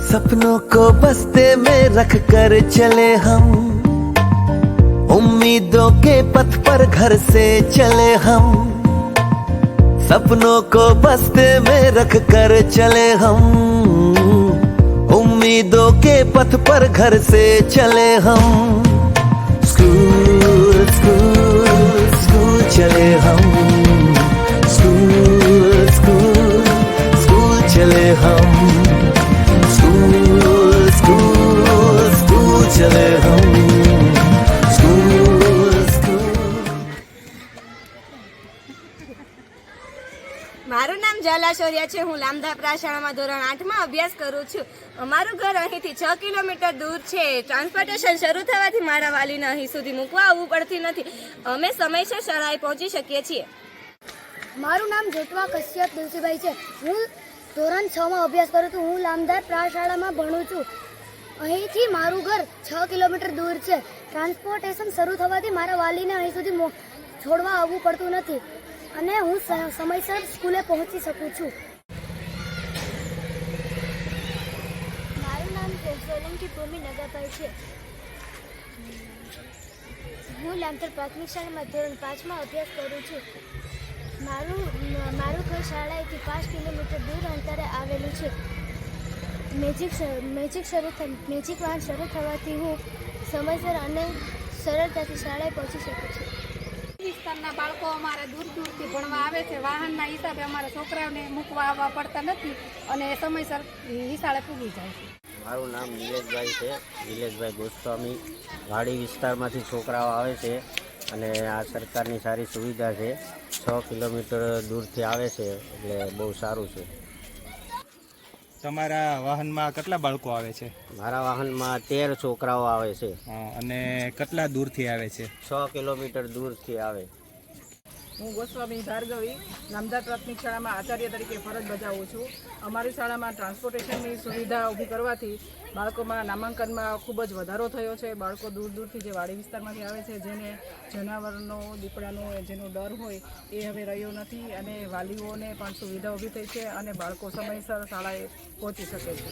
सपनों को बस्ते में रख कर चले हम, उम्मीदों के पथ पर घर से चले हम। सपनों को बस्ते में रख कर चले हम, उम्मीदों के पथ पर घर से चले हम। स्कूल स्कूल स्कूल चले हम, स्कूल स्कूल स्कूल चले हम, स्कूल स्कूल स्कूल चले हम, स्कूल स्कूल। મારું નામ ઝાલા શોર્યા છે। હું લામધાપરા શાળામાં ધોરણ 8માં અભ્યાસ કરું છું। અમારું ઘર અહીંથી 6 કિલોમીટર દૂર છે। ટ્રાન્સપોર્ટેશન શરૂ થવાથી મારા વાલીને અહીં સુધી મૂકવા આવવું પડતી નથી। અમે સમયસર શાળાએ પહોંચી શકીએ છીએ। મારું નામ જેટવા કશ્યપ તુલસીભાઈ છે। હું ધોરણ 6માં અભ્યાસ કરું છું। હું લામધાપરા શાળામાં ભણું છું। અહીંથી મારું ઘર 6 કિલોમીટર દૂર છે। ટ્રાન્સપોર્ટેશન શરૂ થવાથી મારા વાલીને અહીં સુધી છોડવા આવવું પડતું નથી અને હું સમયસર સ્કૂલે પહોંચી શકું છું। મારું નામ સોલંકી ભૂમિ નગાભાઈ છે। હું લામધાર પ્રાથમિક શાળામાં ધોરણ 5માં અભ્યાસ કરું છું। મારું ઘર શાળાએથી 5 કિલોમીટર દૂર અંતરે આવેલું છે। મેજિક વાહન શરૂ થવાથી હું સમયસર અને સરળતાથી શાળાએ પહોંચી શકું છું। વિસ્તારના બાળકો અમારે દૂર દૂરથી ભણવા આવે છે। વાહનના હિસાબે અમારા છોકરાઓને મૂકવા આવવા પડતા નથી અને સમયસર નિશાળે પૂગી જાય છે। મારું નામ નિલેશભાઈ છે, નિલેશભાઈ ગોસ્વામી। વાડી વિસ્તારમાંથી છોકરાઓ આવે છે અને આ સરકારની સારી સુવિધા છે। 6 કિલોમીટર દૂરથી આવે છે એટલે બહુ સારું છે। તમારા વાહનમાં કેટલા બાળકો આવે છે? મારા વાહનમાં 13 છોકરાઓ આવે છે। અને કેટલા દૂરથી આવે છે? 6 કિલોમીટર દૂરથી આવે। હું ગોસ્વામી ભાર્ગવી લામધાર પ્રાથમિક શાળામાં આચાર્ય તરીકે ફરજ બજાવું છું। અમારી શાળામાં ટ્રાન્સપોર્ટેશનની સુવિધા ઊભી કરવાથી બાળકોમાં નામાંકનમાં ખૂબ જ વધારો થયો છે। બાળકો દૂર દૂરથી જે વાડી વિસ્તારમાંથી આવે છે, જેને જનાવરનો દીપડાનો જેનો ડર હોય એ હવે રહ્યો નથી અને વાલીઓને પણ સુવિધા ઊભી થઈ છે અને બાળકો સમયસર શાળાએ પહોંચી શકે છે।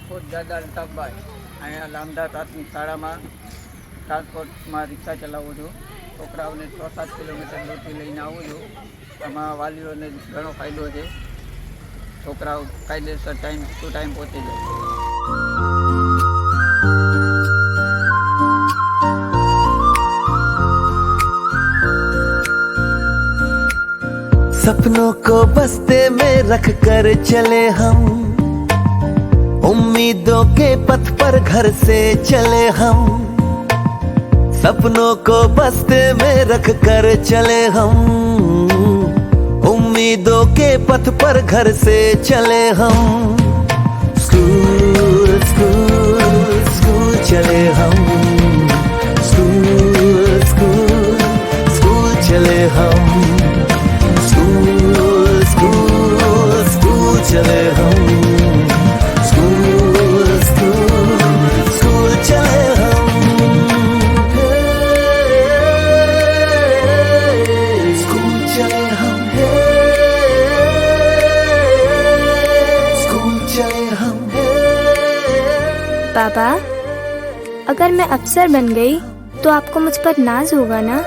ખુદ દાદા અલ્તાફભાઈ અહીંયા લામધાર પ્રાથમિક શાળામાં ટ્રાન્સપોર્ટમાં રિક્ષા ચલાવું છું। છોકરાઓને 6-7 કિલોમીટર દૂરથી લઈને આવું છું। આમાં વાલીઓને ઘણો ફાયદો છે। છોકરાઓ કાયદેસર ટાઈમ ટુ ટાઈમ પહોંચી જાય। सपनों को बस्ते में रख कर चले हम, उम्मीदों के पथ पर घर से चले हम। सपनों को बस्ते में रख कर चले हम, उम्मीदों के पथ पर घर से चले हम। स्कूल स्कूल स्कूल चले हम, स्कूल स्कूल स्कूल चले हम, स्कूल स्कूल स्कूल चले हम, स्कूल स्कूल स्कूल चले हम। स्कूल चले हम, स्कूल चले हम। पापा, अगर मैं अफसर बन गई तो आपको मुझ पर नाज होगा ना?